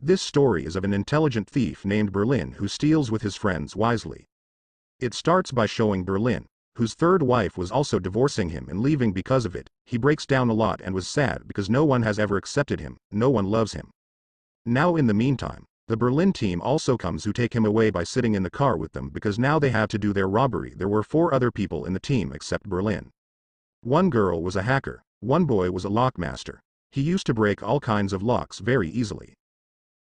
This story is of an intelligent thief named Berlin who steals with his friends wisely. It starts by showing Berlin, whose third wife was also divorcing him and leaving because of it. He breaks down a lot and was sad because no one has ever accepted him, no one loves him. Now in the meantime, the Berlin team also comes who take him away by sitting in the car with them because now they have to do their robbery. There were 4 other people in the team except Berlin. One girl was a hacker, one boy was a lockmaster. He used to break all kinds of locks very easily.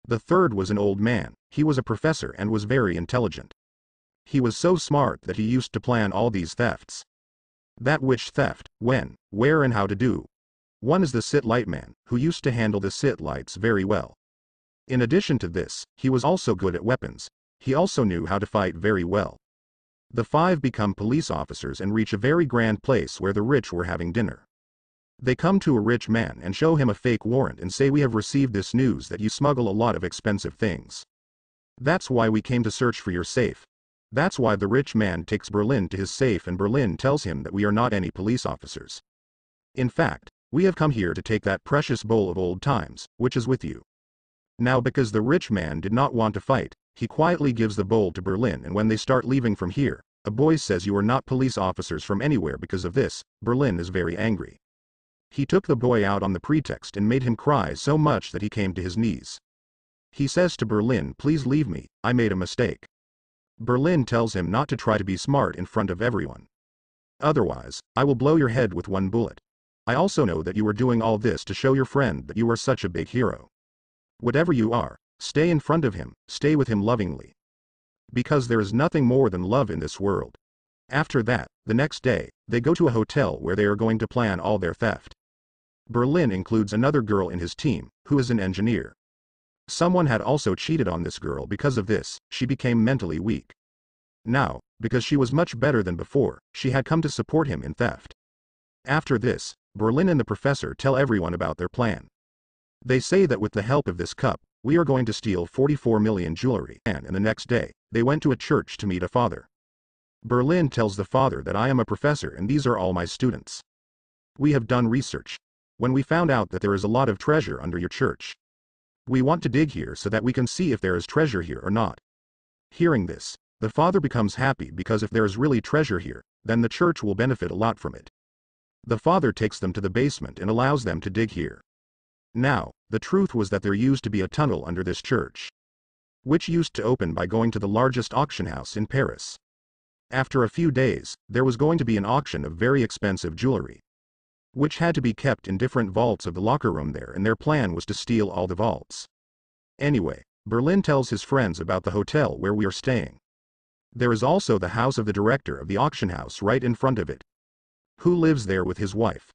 The third was an old man, he was a professor and was very intelligent. He was so smart that he used to plan all these thefts. That which theft, when, where and how to do. One is the sit light man, who used to handle the sit lights very well. In addition to this, he was also good at weapons. He also knew how to fight very well. The 5 become police officers and reach a very grand place where the rich were having dinner. They come to a rich man and show him a fake warrant and say, we have received this news that you smuggle a lot of expensive things. That's why we came to search for your safe. That's why the rich man takes Berlin to his safe and Berlin tells him that we are not any police officers. In fact, we have come here to take that precious bowl of old times, which is with you. Now because the rich man did not want to fight, he quietly gives the bowl to Berlin, and when they start leaving from here, a boy says, you are not police officers from anywhere. Because of this, Berlin is very angry. He took the boy out on the pretext and made him cry so much that he came to his knees. He says to Berlin, please leave me, I made a mistake. Berlin tells him not to try to be smart in front of everyone. Otherwise, I will blow your head with one bullet. I also know that you are doing all this to show your friend that you are such a big hero. Whatever you are, stay in front of him, stay with him lovingly. Because there is nothing more than love in this world. After that, the next day, they go to a hotel where they are going to plan all their theft. Berlin includes another girl in his team, who is an engineer. Someone had also cheated on this girl. Because of this, she became mentally weak. Now, because she was much better than before, she had come to support him in theft. After this, Berlin and the professor tell everyone about their plan. They say that with the help of this cup, we are going to steal 44 million jewelry. And the next day, they went to a church to meet a father. Berlin tells the father that I am a professor and these are all my students. We have done research. When we found out that there is a lot of treasure under your church. We want to dig here so that we can see if there is treasure here or not. Hearing this, the father becomes happy because if there is really treasure here, then the church will benefit a lot from it. The father takes them to the basement and allows them to dig here. Now, the truth was that there used to be a tunnel under this church, which used to open by going to the largest auction house in Paris. After a few days, there was going to be an auction of very expensive jewelry, which had to be kept in different vaults of the locker room there, and their plan was to steal all the vaults. Anyway, Berlin tells his friends about the hotel where we are staying. There is also the house of the director of the auction house right in front of it, who lives there with his wife.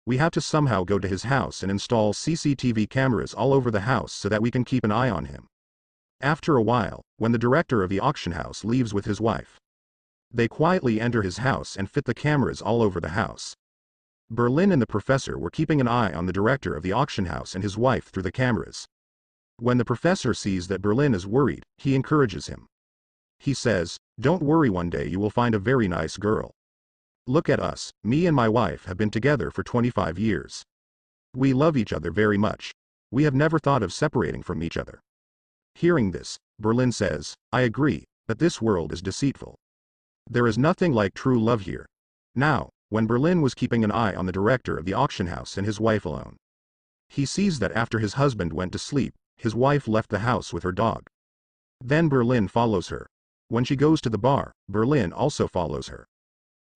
We have to somehow go to his house and install CCTV cameras all over the house so that we can keep an eye on him. After a while, when the director of the auction house leaves with his wife, they quietly enter his house and fit the cameras all over the house. Berlin and the professor were keeping an eye on the director of the auction house and his wife through the cameras. When the professor sees that Berlin is worried, he encourages him. He says, don't worry, one day you will find a very nice girl. Look at us, me and my wife have been together for 25 years. We love each other very much. We have never thought of separating from each other. Hearing this, Berlin says, I agree, but this world is deceitful. There is nothing like true love here. Now, when Berlin was keeping an eye on the director of the auction house and his wife alone, he sees that after his husband went to sleep, his wife left the house with her dog. Then Berlin follows her. When she goes to the bar, Berlin also follows her.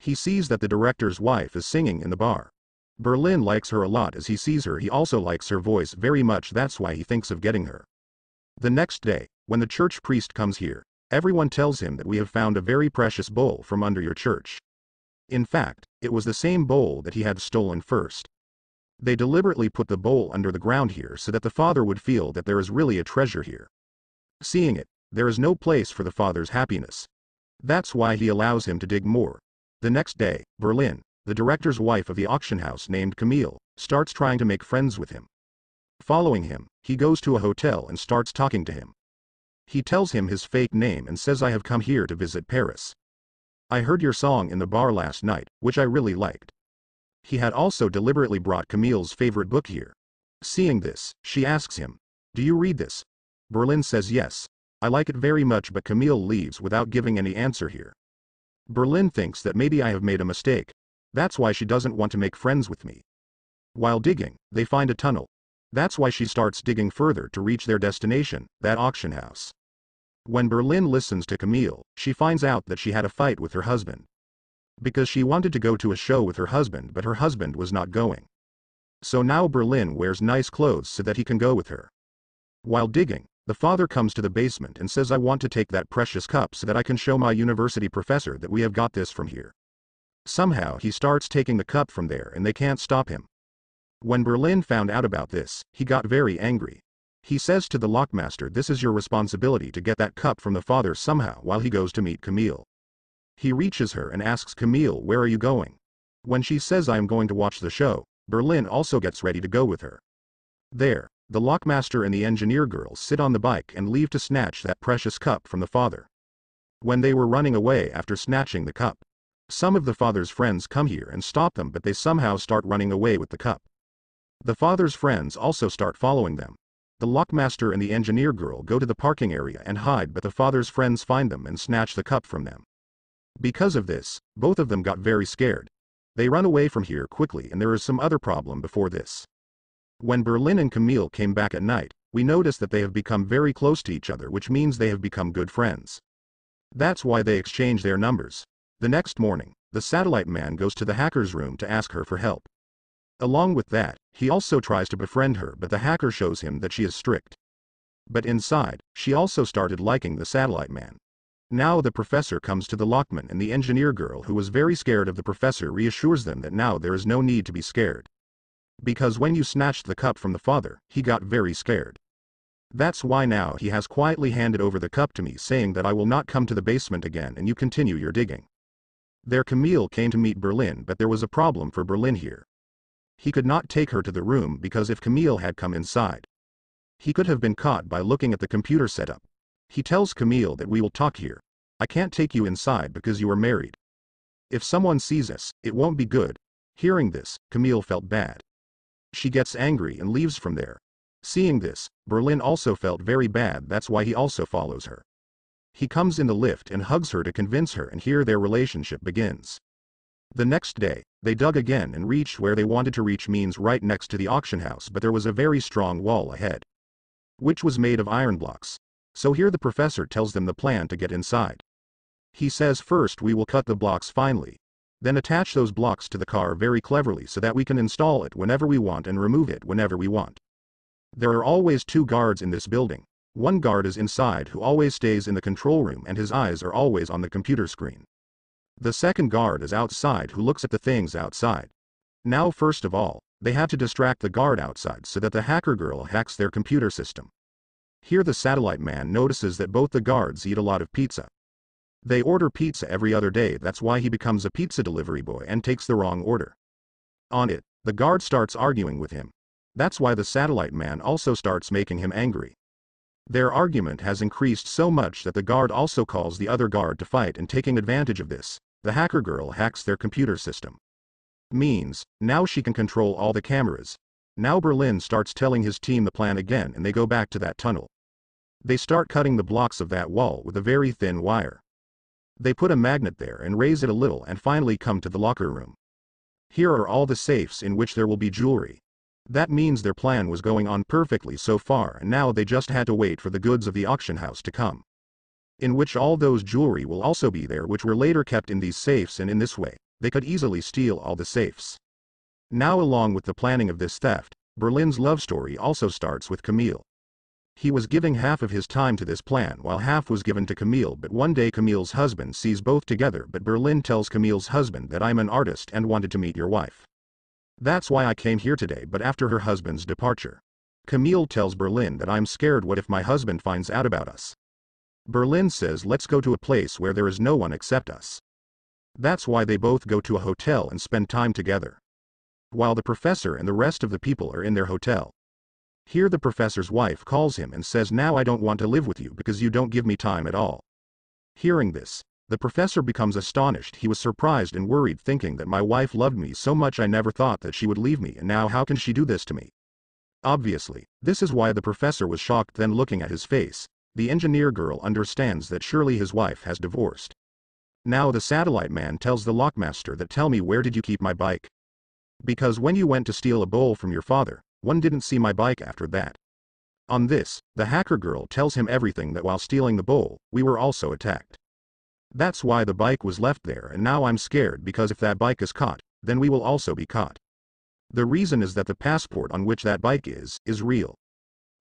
He sees that the director's wife is singing in the bar. Berlin likes her a lot. As he sees her, he also likes her voice very much. That's why he thinks of getting her. The next day, when the church priest comes here, everyone tells him that we have found a very precious bowl from under your church. In fact, it was the same bowl that he had stolen first. They deliberately put the bowl under the ground here so that the father would feel that there is really a treasure here. Seeing it, there is no place for the father's happiness. That's why he allows him to dig more. The next day, Berlin, the director's wife of the auction house named Camille, starts trying to make friends with him. Following him, he goes to a hotel and starts talking to him. He tells him his fake name and says, I have come here to visit Paris. I heard your song in the bar last night, which I really liked. He had also deliberately brought Camille's favorite book here. Seeing this, she asks him, do you read this? Berlin says yes. I like it very much, but Camille leaves without giving any answer here. Berlin thinks that maybe I have made a mistake. That's why she doesn't want to make friends with me. While digging, they find a tunnel. That's why she starts digging further to reach their destination, that auction house. When Berlin listens to Camille, she finds out that she had a fight with her husband. Because she wanted to go to a show with her husband, but her husband was not going. So now Berlin wears nice clothes so that he can go with her. While digging, the father comes to the basement and says, I want to take that precious cup so that I can show my university professor that we have got this from here. Somehow he starts taking the cup from there and they can't stop him. When Berlin found out about this, he got very angry. He says to the lockmaster, this is your responsibility to get that cup from the father somehow, while he goes to meet Camille. He reaches her and asks Camille, where are you going? When she says, I am going to watch the show, Berlin also gets ready to go with her. There, the lockmaster and the engineer girls sit on the bike and leave to snatch that precious cup from the father. When they were running away after snatching the cup, some of the father's friends come here and stop them, but they somehow start running away with the cup. The father's friends also start following them. The lockmaster and the engineer girl go to the parking area and hide, but the father's friends find them and snatch the cup from them. Because of this, both of them got very scared. They run away from here quickly, and there is some other problem before this. When Berlin and Camille came back at night, we notice that they have become very close to each other, which means they have become good friends. That's why they exchange their numbers. The next morning, the satellite man goes to the hacker's room to ask her for help. Along with that, he also tries to befriend her, but the hacker shows him that she is strict. But inside, she also started liking the satellite man. Now the professor comes to the lockman, and the engineer girl, who was very scared of the professor, reassures them that now there is no need to be scared. Because when you snatched the cup from the father, he got very scared. That's why now he has quietly handed over the cup to me, saying that I will not come to the basement again and you continue your digging. There Camille came to meet Berlin, but there was a problem for Berlin here. He could not take her to the room because if Camille had come inside, he could have been caught by looking at the computer setup. He tells Camille that we will talk here. I can't take you inside because you are married. If someone sees us, it won't be good. Hearing this, Camille felt bad. She gets angry and leaves from there. Seeing this, Berlin also felt very bad, that's why he also follows her. He comes in the lift and hugs her to convince her, and here their relationship begins. The next day, they dug again and reached where they wanted to reach, means right next to the auction house, but there was a very strong wall ahead, which was made of iron blocks. So here the professor tells them the plan to get inside. He says, first we will cut the blocks finely, then attach those blocks to the car very cleverly so that we can install it whenever we want and remove it whenever we want. There are always 2 guards in this building. One guard is inside who always stays in the control room and his eyes are always on the computer screen. The second guard is outside who looks at the things outside. Now first of all, they had to distract the guard outside so that the hacker girl hacks their computer system. Here the satellite man notices that both the guards eat a lot of pizza. They order pizza every other day, that's why he becomes a pizza delivery boy and takes the wrong order. On it, the guard starts arguing with him. That's why the satellite man also starts making him angry. Their argument has increased so much that the guard also calls the other guard to fight, and taking advantage of this, the hacker girl hacks their computer system. Means, now she can control all the cameras. Now Berlin starts telling his team the plan again, and they go back to that tunnel. They start cutting the blocks of that wall with a very thin wire. They put a magnet there and raise it a little and finally come to the locker room. Here are all the safes in which there will be jewelry. That means their plan was going on perfectly so far, and now they just had to wait for the goods of the auction house to come, in which all those jewelry will also be there, which were later kept in these safes, and in this way, they could easily steal all the safes. Now along with the planning of this theft, Berlin's love story also starts with Camille. He was giving half of his time to this plan while half was given to Camille, but one day Camille's husband sees both together, but Berlin tells Camille's husband that I'm an artist and wanted to meet your wife. That's why I came here today, but after her husband's departure, Camille tells Berlin that I'm scared, what if my husband finds out about us? Berlin says let's go to a place where there is no one except us. That's why they both go to a hotel and spend time together, while the professor and the rest of the people are in their hotel. Here the professor's wife calls him and says, now I don't want to live with you because you don't give me time at all. Hearing this, the professor becomes astonished. He was surprised and worried, thinking that my wife loved me so much, I never thought that she would leave me, and now how can she do this to me? Obviously, this is why the professor was shocked. Then looking at his face, the engineer girl understands that surely his wife has divorced. Now the satellite man tells the lockmaster that tell me where did you keep my bike? Because when you went to steal a bowl from your father, one didn't see my bike after that. On this, the hacker girl tells him everything that while stealing the bowl, we were also attacked. That's why the bike was left there and now I'm scared because if that bike is caught, then we will also be caught. The reason is that the passport on which that bike is real.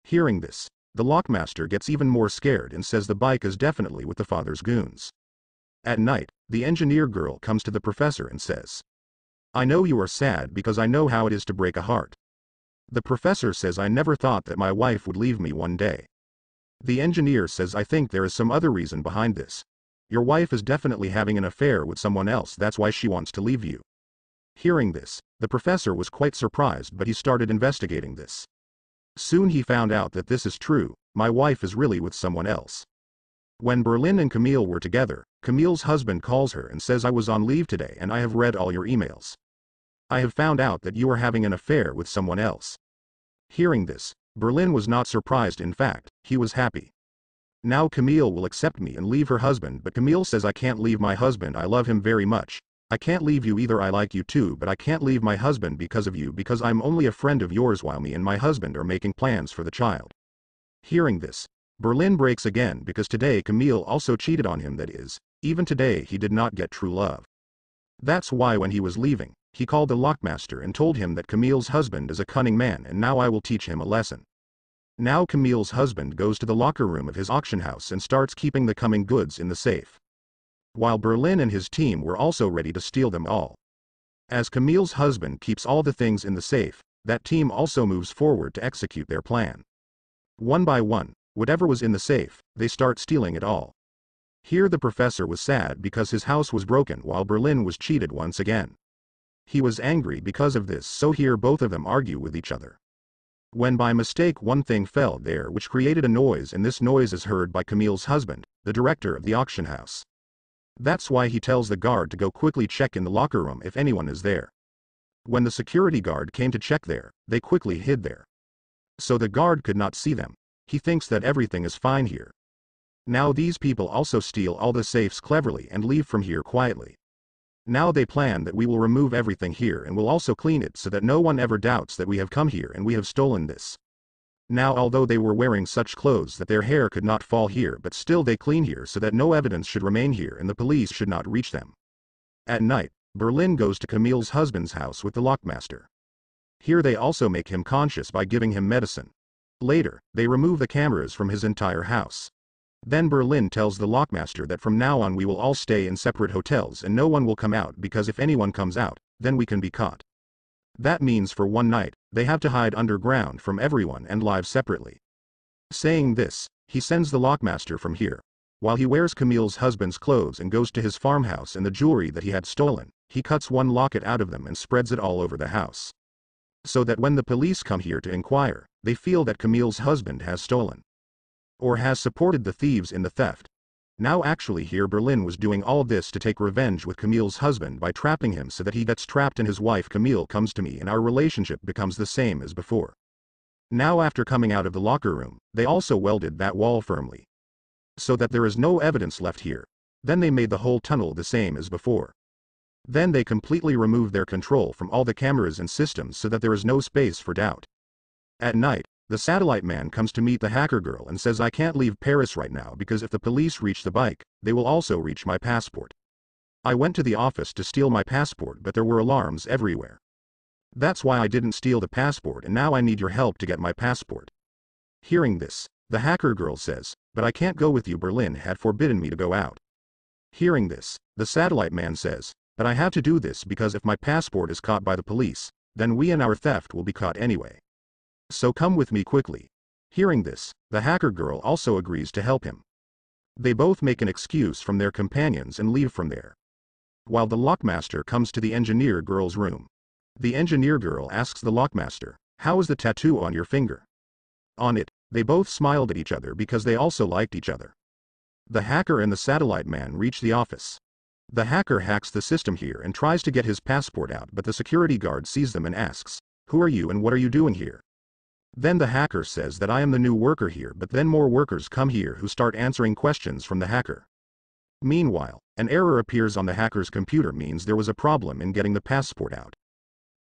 Hearing this, the lockmaster gets even more scared and says the bike is definitely with the father's goons. At night, the engineer girl comes to the professor and says, I know you are sad because I know how it is to break a heart. The professor says I never thought that my wife would leave me one day. The engineer says I think there is some other reason behind this. Your wife is definitely having an affair with someone else, that's why she wants to leave you. Hearing this, the professor was quite surprised but he started investigating this. Soon he found out that this is true, my wife is really with someone else. When Berlin and Camille were together, Camille's husband calls her and says I was on leave today and I have read all your emails. I have found out that you are having an affair with someone else. Hearing this, Berlin was not surprised, in fact, he was happy. Now Camille will accept me and leave her husband, but Camille says I can't leave my husband, I love him very much. I can't leave you either, I like you too, but I can't leave my husband because of you because I'm only a friend of yours while me and my husband are making plans for the child. Hearing this, Berlin breaks again because today Camille also cheated on him, that is, even today he did not get true love. That's why when he was leaving, he called the lockmaster and told him that Camille's husband is a cunning man and now I will teach him a lesson. Now Camille's husband goes to the locker room of his auction house and starts keeping the coming goods in the safe. While Berlin and his team were also ready to steal them all. As Camille's husband keeps all the things in the safe, that team also moves forward to execute their plan. One by one, whatever was in the safe, they start stealing it all. Here the professor was sad because his house was broken while Berlin was cheated once again. He was angry because of this, so here both of them argue with each other. When by mistake one thing fell there which created a noise, and this noise is heard by Camille's husband, the director of the auction house. That's why he tells the guard to go quickly check in the locker room if anyone is there. When the security guard came to check there, they quickly hid there. So the guard could not see them. He thinks that everything is fine here. Now these people also steal all the safes cleverly and leave from here quietly. Now they plan that we will remove everything here and will also clean it so that no one ever doubts that we have come here and we have stolen this. Now although they were wearing such clothes that their hair could not fall here, but still they clean here so that no evidence should remain here and the police should not reach them. At night, Berlin goes to Camille's husband's house with the lockmaster. Here they also make him conscious by giving him medicine. Later, they remove the cameras from his entire house. Then Berlin tells the lockmaster that from now on we will all stay in separate hotels and no one will come out because if anyone comes out, then we can be caught. That means for one night, they have to hide underground from everyone and live separately. Saying this, he sends the lockmaster from here. While he wears Camille's husband's clothes and goes to his farmhouse and the jewelry that he had stolen, he cuts one locket out of them and spreads it all over the house. So that when the police come here to inquire, they feel that Camille's husband has stolen. Or has supported the thieves in the theft. Now actually here Berlin was doing all this to take revenge with Camille's husband by trapping him so that he gets trapped and his wife Camille comes to me and our relationship becomes the same as before. Now after coming out of the locker room, they also welded that wall firmly. So that there is no evidence left here. Then they made the whole tunnel the same as before. Then they completely removed their control from all the cameras and systems so that there is no space for doubt. At night, the satellite man comes to meet the hacker girl and says I can't leave Paris right now because if the police reach the bike, they will also reach my passport. I went to the office to steal my passport but there were alarms everywhere. That's why I didn't steal the passport and now I need your help to get my passport. Hearing this, the hacker girl says, but I can't go with you, Berlin had forbidden me to go out. Hearing this, the satellite man says, but I have to do this because if my passport is caught by the police, then we and our theft will be caught anyway. So come with me quickly. Hearing this, the hacker girl also agrees to help him. They both make an excuse from their companions and leave from there. While the lockmaster comes to the engineer girl's room. The engineer girl asks the lockmaster, how is the tattoo on your finger? On it, they both smiled at each other because they also liked each other. The hacker and the satellite man reach the office. The hacker hacks the system here and tries to get his passport out but the security guard sees them and asks, who are you and what are you doing here? Then the hacker says that I am the new worker here, but then more workers come here who start answering questions from the hacker. Meanwhile, an error appears on the hacker's computer, means there was a problem in getting the passport out.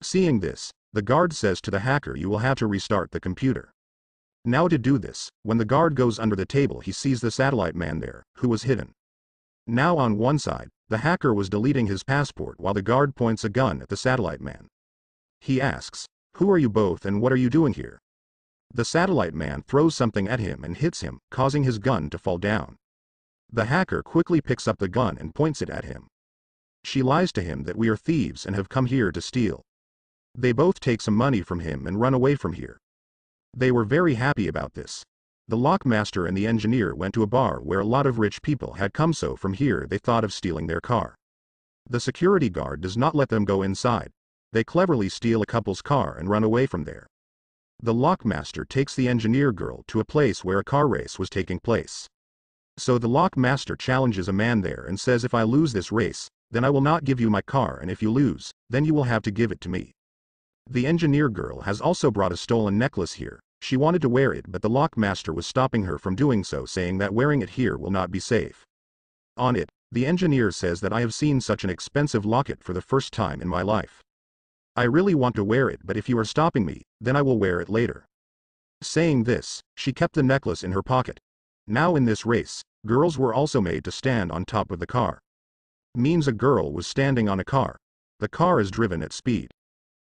Seeing this, the guard says to the hacker, you will have to restart the computer. Now to do this, when the guard goes under the table, he sees the satellite man there, who was hidden. Now on one side, the hacker was deleting his passport while the guard points a gun at the satellite man. He asks, "Who are you both and what are you doing here?" The satellite man throws something at him and hits him, causing his gun to fall down. The hacker quickly picks up the gun and points it at him. She lies to him that we are thieves and have come here to steal. They both take some money from him and run away from here. They were very happy about this. The lockmaster and the engineer went to a bar where a lot of rich people had come, so from here they thought of stealing their car. The security guard does not let them go inside. They cleverly steal a couple's car and run away from there. The lockmaster takes the engineer girl to a place where a car race was taking place. So the lockmaster challenges a man there and says, if I lose this race, then I will not give you my car, and if you lose, then you will have to give it to me. The engineer girl has also brought a stolen necklace here. She wanted to wear it, but the lockmaster was stopping her from doing so, saying that wearing it here will not be safe. On it, the engineer says that I have seen such an expensive locket for the first time in my life. I really want to wear it, but if you are stopping me, then I will wear it later. Saying this, she kept the necklace in her pocket. Now in this race, girls were also made to stand on top of the car. Means a girl was standing on a car. The car is driven at speed.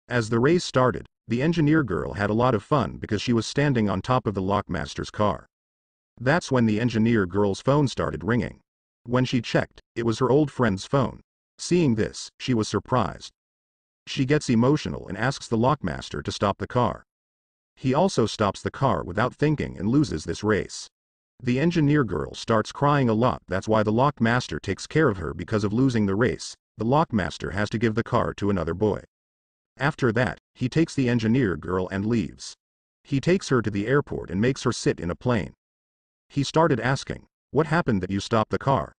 As the race started, the engineer girl had a lot of fun because she was standing on top of the lockmaster's car. That's when the engineer girl's phone started ringing. When she checked, it was her old friend's phone. Seeing this, she was surprised. She gets emotional and asks the lockmaster to stop the car. He also stops the car without thinking and loses this race. The engineer girl starts crying a lot. That's why the lockmaster takes care of her. Because of losing the race, the lockmaster has to give the car to another boy. After that, he takes the engineer girl and leaves. He takes her to the airport and makes her sit in a plane. He started asking, "What happened that you stopped the car?"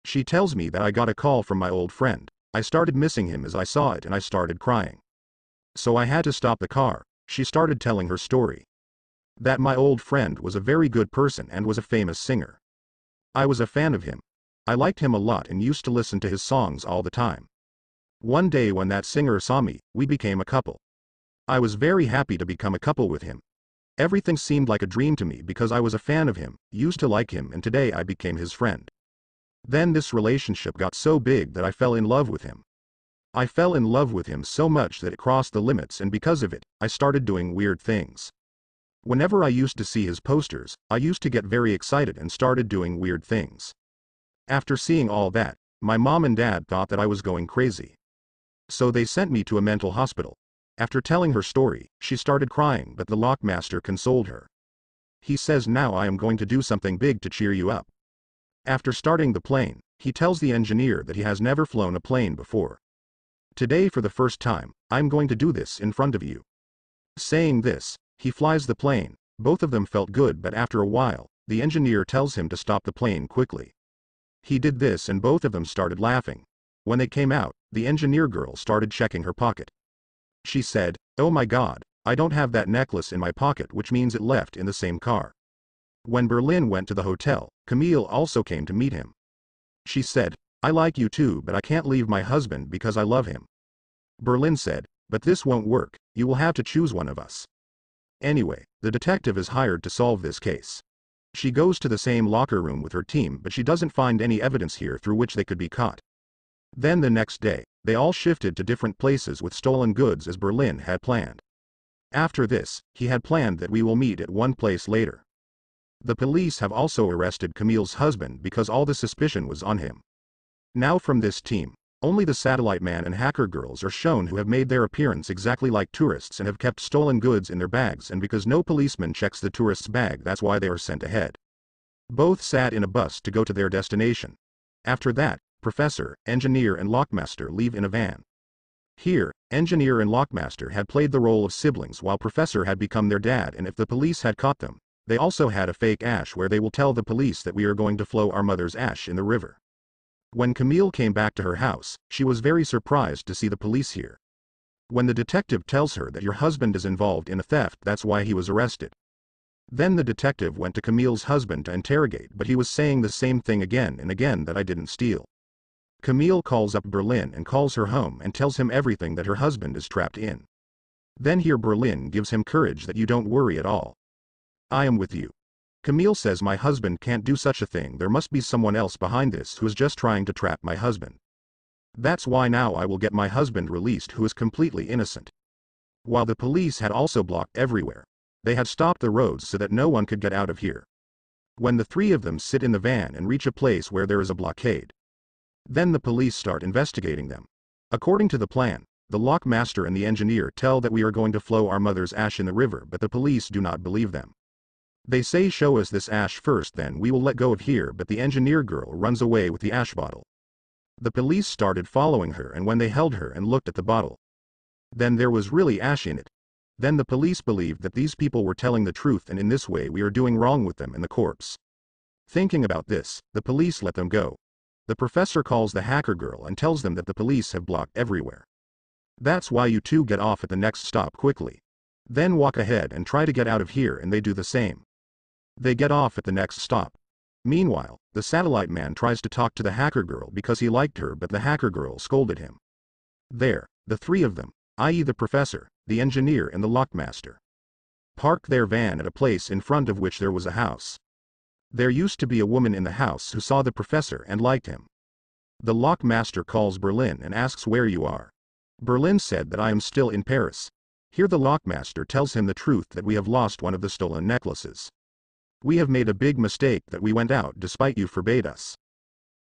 She tells me that I got a call from my old friend. I started missing him as I saw it and I started crying. So I had to stop the car. She started telling her story. That my old friend was a very good person and was a famous singer. I was a fan of him. I liked him a lot and used to listen to his songs all the time. One day when that singer saw me, we became a couple. I was very happy to become a couple with him. Everything seemed like a dream to me because I was a fan of him, used to like him, and today I became his friend. Then this relationship got so big that I fell in love with him. I fell in love with him so much that it crossed the limits, and because of it, I started doing weird things. Whenever I used to see his posters, I used to get very excited and started doing weird things. After seeing all that, my mom and dad thought that I was going crazy. So they sent me to a mental hospital. After telling her story, she started crying, but the lockmaster consoled her. He says, "Now I am going to do something big to cheer you up." After starting the plane, he tells the engineer that he has never flown a plane before. "Today for the first time, I'm going to do this in front of you." Saying this, he flies the plane. Both of them felt good, but after a while, the engineer tells him to stop the plane quickly. He did this and both of them started laughing. When they came out, the engineer girl started checking her pocket. She said, "Oh my God, I don't have that necklace in my pocket," which means it left in the same car. When Berlin went to the hotel, Camille also came to meet him. She said, "I like you too, but I can't leave my husband because I love him." Berlin said, "But this won't work, you will have to choose one of us." Anyway, the detective is hired to solve this case. She goes to the same locker room with her team, but she doesn't find any evidence here through which they could be caught. Then the next day, they all shifted to different places with stolen goods as Berlin had planned. After this, he had planned that we will meet at one place later. The police have also arrested Camille's husband because all the suspicion was on him. Now from this team, only the satellite man and hacker girls are shown who have made their appearance exactly like tourists and have kept stolen goods in their bags, and because no policeman checks the tourist's bag, that's why they are sent ahead. Both sat in a bus to go to their destination. After that, Professor, Engineer and Lockmaster leave in a van. Here, Engineer and Lockmaster had played the role of siblings while Professor had become their dad, and if the police had caught them, they also had a fake ash where they will tell the police that we are going to flow our mother's ash in the river. When Camille came back to her house, she was very surprised to see the police here. When the detective tells her that your husband is involved in a theft, that's why he was arrested. Then the detective went to Camille's husband to interrogate, but he was saying the same thing again and again, that I didn't steal. Camille calls up Berlin and calls her home and tells him everything that her husband is trapped in. Then here Berlin gives him courage that you don't worry at all. I am with you. Camille says my husband can't do such a thing, there must be someone else behind this who is just trying to trap my husband. That's why now I will get my husband released, who is completely innocent. While the police had also blocked everywhere. They had stopped the roads so that no one could get out of here. When the three of them sit in the van and reach a place where there is a blockade. Then the police start investigating them. According to the plan, the lockmaster and the engineer tell that we are going to flow our mother's ash in the river, but the police do not believe them. They say show us this ash first, then we will let go of here, but the engineer girl runs away with the ash bottle. The police started following her, and when they held her and looked at the bottle, then there was really ash in it. Then the police believed that these people were telling the truth, and in this way we are doing wrong with them and the corpse. Thinking about this, the police let them go. The professor calls the hacker girl and tells them that the police have blocked everywhere. That's why you two get off at the next stop quickly. Then walk ahead and try to get out of here, and they do the same. They get off at the next stop. Meanwhile, the satellite man tries to talk to the hacker girl because he liked her, but the hacker girl scolded him. There, the three of them, i.e. the professor, the engineer and the lockmaster, parked their van at a place in front of which there was a house. There used to be a woman in the house who saw the professor and liked him. The lockmaster calls Berlin and asks where you are. Berlin said that I am still in Paris. Here the lockmaster tells him the truth, that we have lost one of the stolen necklaces. We have made a big mistake that we went out despite you forbade us.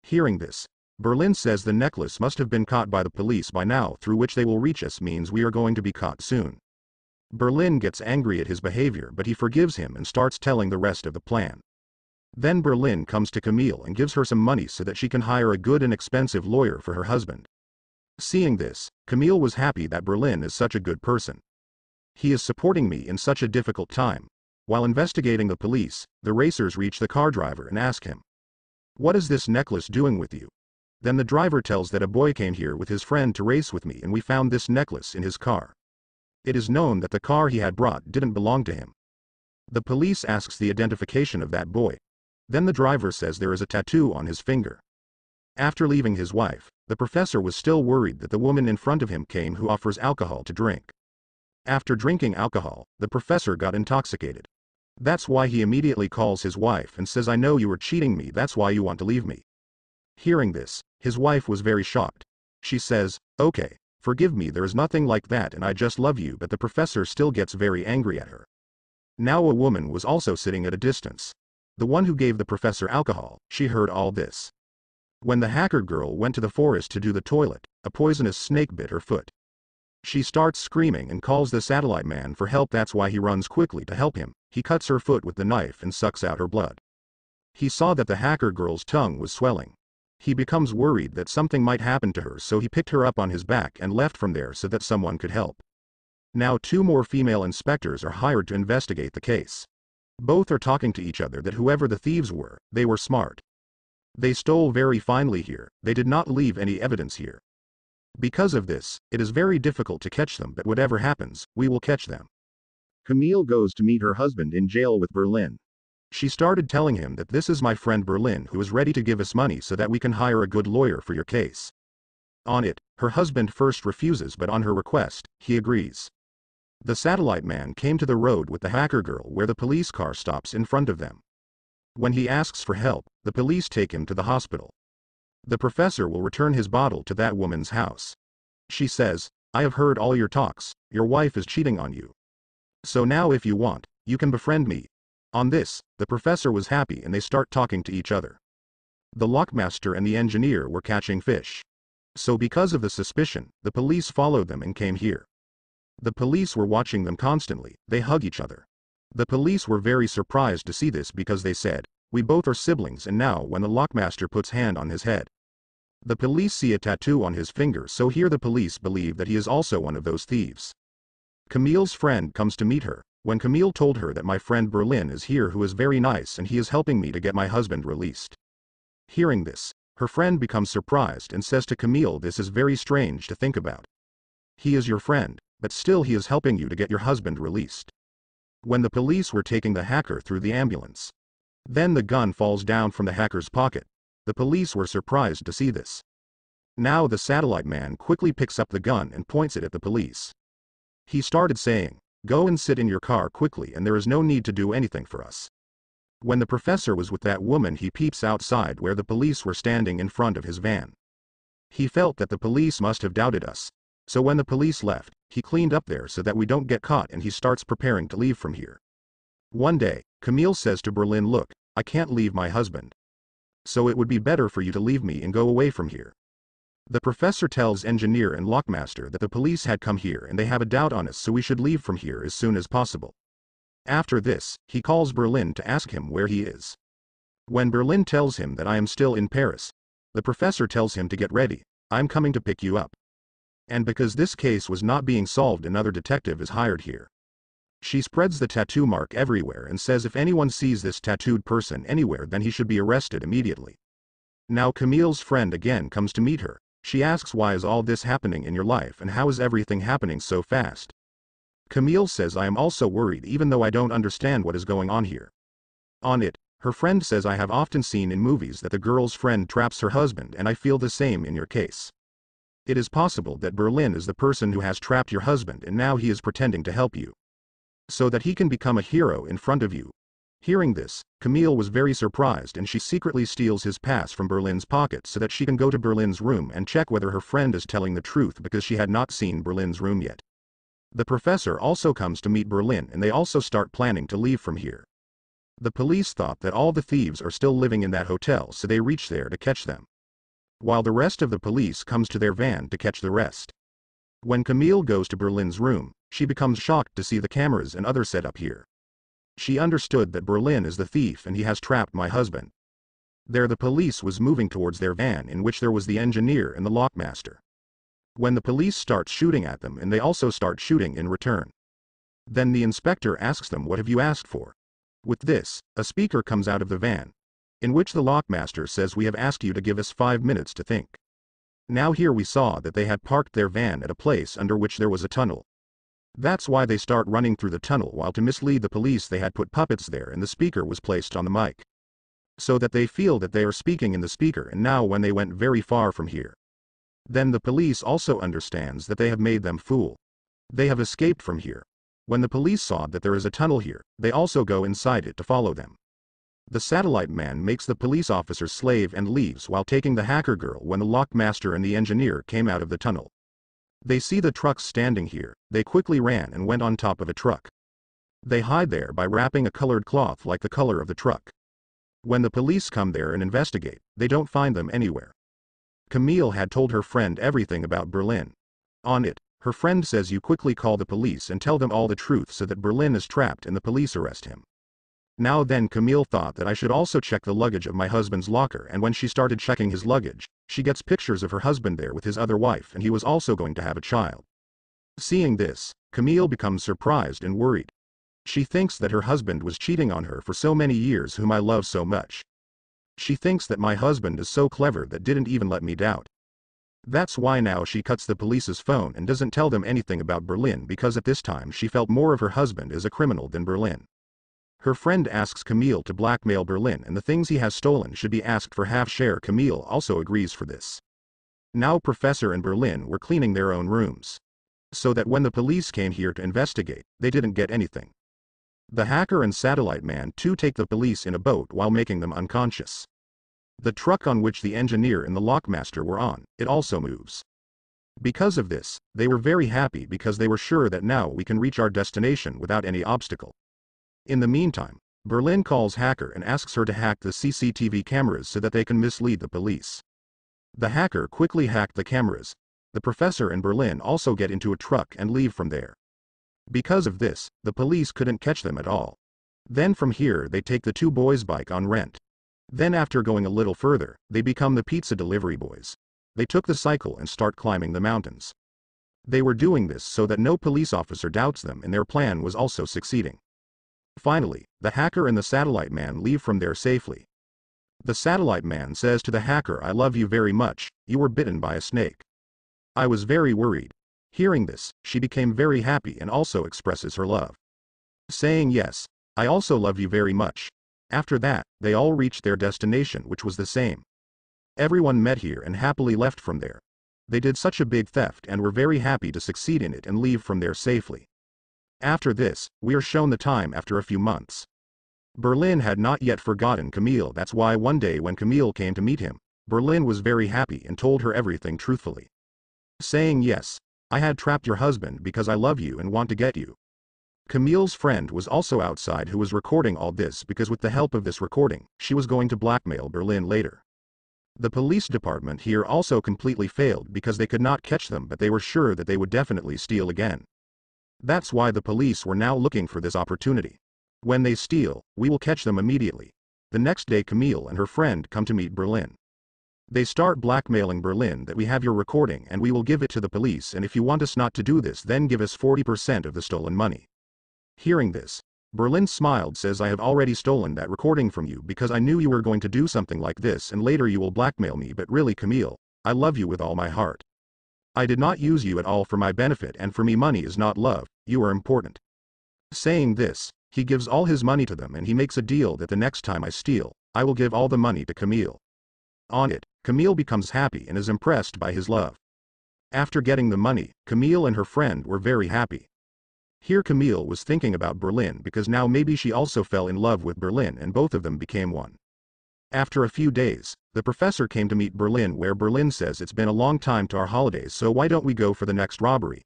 Hearing this, Berlin says the necklace must have been caught by the police by now, through which they will reach us means we are going to be caught soon. Berlin gets angry at his behavior, but he forgives him and starts telling the rest of the plan. Then Berlin comes to Camille and gives her some money so that she can hire a good and expensive lawyer for her husband. Seeing this, Camille was happy that Berlin is such a good person. He is supporting me in such a difficult time. While investigating the police, the racers reach the car driver and ask him, "What is this necklace doing with you?" Then the driver tells that a boy came here with his friend to race with me, and we found this necklace in his car. It is known that the car he had brought didn't belong to him. The police asks the identification of that boy. Then the driver says there is a tattoo on his finger. After leaving his wife, the professor was still worried that the woman in front of him came who offers alcohol to drink. After drinking alcohol, the professor got intoxicated. That's why he immediately calls his wife and says, "I know you were cheating me, that's why you want to leave me." Hearing this, his wife was very shocked. She says, "Okay, forgive me, there is nothing like that and I just love you," but the professor still gets very angry at her. Now a woman was also sitting at a distance. The one who gave the professor alcohol, she heard all this. When the hacker girl went to the forest to do the toilet, a poisonous snake bit her foot. She starts screaming and calls the satellite man for help, that's why he runs quickly to help him. He cuts her foot with the knife and sucks out her blood. He saw that the hacker girl's tongue was swelling. He becomes worried that something might happen to her, so he picked her up on his back and left from there so that someone could help. Now 2 more female inspectors are hired to investigate the case. Both are talking to each other that whoever the thieves were, they were smart. They stole very finely here, they did not leave any evidence here. Because of this, it is very difficult to catch them, but whatever happens, we will catch them. Camille goes to meet her husband in jail with Berlin. She started telling him that this is my friend Berlin who is ready to give us money so that we can hire a good lawyer for your case. On it, her husband first refuses, but on her request, he agrees. The satellite man came to the road with the hacker girl where the police car stops in front of them. When he asks for help, the police take him to the hospital. The professor will return his bottle to that woman's house. She says, "I have heard all your talks, your wife is cheating on you. So now if you want, you can befriend me." On this, the professor was happy and they start talking to each other. The lockmaster and the engineer were catching fish. So because of the suspicion, the police followed them and came here. The police were watching them constantly, they hug each other. The police were very surprised to see this because they said, "We both are siblings," and now when the lockmaster puts hand on his head, the police see a tattoo on his finger, so here the police believe that he is also one of those thieves. Camille's friend comes to meet her. When Camille told her that my friend Berlin is here who is very nice and he is helping me to get my husband released. Hearing this, her friend becomes surprised and says to Camille this is very strange to think about. He is your friend, but still he is helping you to get your husband released. When the police were taking the hacker through the ambulance, then the gun falls down from the hacker's pocket. The police were surprised to see this. Now the satellite man quickly picks up the gun and points it at the police. He started saying, "Go and sit in your car quickly, and there is no need to do anything for us." When the professor was with that woman, he peeps outside where the police were standing in front of his van. He felt that the police must have doubted us. So when the police left, he cleaned up there so that we don't get caught, and he starts preparing to leave from here. One day, Camille says to Berlin, "Look, I can't leave my husband. So it would be better for you to leave me and go away from here." The professor tells engineer and lockmaster that the police had come here and they have a doubt on us, so we should leave from here as soon as possible. After this, he calls Berlin to ask him where he is. When Berlin tells him that I am still in Paris, the professor tells him to get ready, "I'm coming to pick you up." And because this case was not being solved, another detective is hired here. She spreads the tattoo mark everywhere and says if anyone sees this tattooed person anywhere, then he should be arrested immediately. Now Camille's friend again comes to meet her. She asks, "Why is all this happening in your life, and how is everything happening so fast?" Camille says, "I am also worried even though I don't understand what is going on here." On it, her friend says, "I have often seen in movies that the girl's friend traps her husband, and I feel the same in your case. It is possible that Berlin is the person who has trapped your husband, and now he is pretending to help you, so that he can become a hero in front of you." Hearing this, Camille was very surprised, and she secretly steals his pass from Berlin's pocket so that she can go to Berlin's room and check whether her friend is telling the truth, because she had not seen Berlin's room yet. The professor also comes to meet Berlin, and they also start planning to leave from here. The police thought that all the thieves are still living in that hotel, so they reach there to catch them, while the rest of the police comes to their van to catch the rest. When Camille goes to Berlin's room, she becomes shocked to see the cameras and other setup here. She understood that Berlin is the thief and he has trapped my husband. There the police was moving towards their van, in which there was the engineer and the lockmaster. When the police start shooting at them, and they also start shooting in return. Then the inspector asks them, "What have you asked for?" With this, a speaker comes out of the van, in which the lockmaster says, "We have asked you to give us 5 minutes to think." Now here we saw that they had parked their van at a place under which there was a tunnel. That's why they start running through the tunnel, while to mislead the police they had put puppets there and the speaker was placed on the mic, so that they feel that they are speaking in the speaker. And now when they went very far from here, then the police also understands that they have made them fool. They have escaped from here. When the police saw that there is a tunnel here, they also go inside it to follow them. The satellite man makes the police officer's slave and leaves while taking the hacker girl. When the lockmaster and the engineer came out of the tunnel, they see the trucks standing here. They quickly ran and went on top of a truck. They hide there by wrapping a colored cloth like the color of the truck. When the police come there and investigate, they don't find them anywhere. Camille had told her friend everything about Berlin. On it, her friend says, "You quickly call the police and tell them all the truth so that Berlin is trapped and the police arrest him." Now then Camille thought that I should also check the luggage of my husband's locker, and when she started checking his luggage, she gets pictures of her husband there with his other wife, and he was also going to have a child. Seeing this, Camille becomes surprised and worried. She thinks that her husband was cheating on her for so many years, whom I love so much. She thinks that my husband is so clever that didn't even let me doubt. That's why now she cuts the police's phone and doesn't tell them anything about Berlin, because at this time she felt more of her husband as a criminal than Berlin. Her friend asks Camille to blackmail Berlin, and the things he has stolen should be asked for half share. Camille also agrees for this. Now Professor and Berlin were cleaning their own rooms, so that when the police came here to investigate, they didn't get anything. The hacker and satellite man too take the police in a boat while making them unconscious. The truck on which the engineer and the lockmaster were on, it also moves. Because of this, they were very happy, because they were sure that now we can reach our destination without any obstacle. In the meantime, Berlin calls hacker and asks her to hack the CCTV cameras so that they can mislead the police. The hacker quickly hacked the cameras. The professor and Berlin also get into a truck and leave from there. Because of this, the police couldn't catch them at all. Then from here they take the two boys' bike on rent. Then after going a little further, they become the pizza delivery boys. They took the cycle and start climbing the mountains. They were doing this so that no police officer doubts them, and their plan was also succeeding. Finally, the hacker and the satellite man leave from there safely. The satellite man says to the hacker, "I love you very much, you were bitten by a snake. I was very worried. Hearing this, she became very happy and also expresses her love, saying, "Yes, I also love you very much." After that, they all reached their destination, which was the same. Everyone met here and happily left from there. They did such a big theft and were very happy to succeed in it and leave from there safely. After this, we are shown the time after a few months. Berlin had not yet forgotten Camille. That's why one day when Camille came to meet him, Berlin was very happy and told her everything truthfully, saying, "Yes, I had trapped your husband because I love you and want to get you." Camille's friend was also outside who was recording all this because with the help of this recording, she was going to blackmail Berlin later. The police department here also completely failed because they could not catch them, but they were sure that they would definitely steal again. That's why the police were now looking for this opportunity. When they steal, we will catch them immediately. The next day Camille and her friend come to meet Berlin. They start blackmailing Berlin that we have your recording and we will give it to the police, and if you want us not to do this then give us 40% of the stolen money. Hearing this, Berlin smiled, says, "I have already stolen that recording from you because I knew you were going to do something like this and later you will blackmail me, but really Camille, I love you with all my heart. I did not use you at all for my benefit, and for me money is not love, you are important." Saying this, he gives all his money to them and he makes a deal that the next time I steal, I will give all the money to Camille. On it, Camille becomes happy and is impressed by his love. After getting the money, Camille and her friend were very happy. Here Camille was thinking about Berlin because now maybe she also fell in love with Berlin and both of them became one. After a few days, the professor came to meet Berlin, where Berlin says, "It's been a long time to our holidays, so why don't we go for the next robbery?"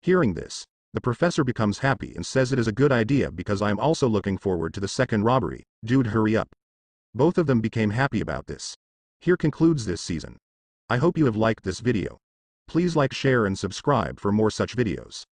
Hearing this, the professor becomes happy and says, "It is a good idea because I am also looking forward to the second robbery, dude, hurry up." Both of them became happy about this. Here concludes this season. I hope you have liked this video. Please like, share and subscribe for more such videos.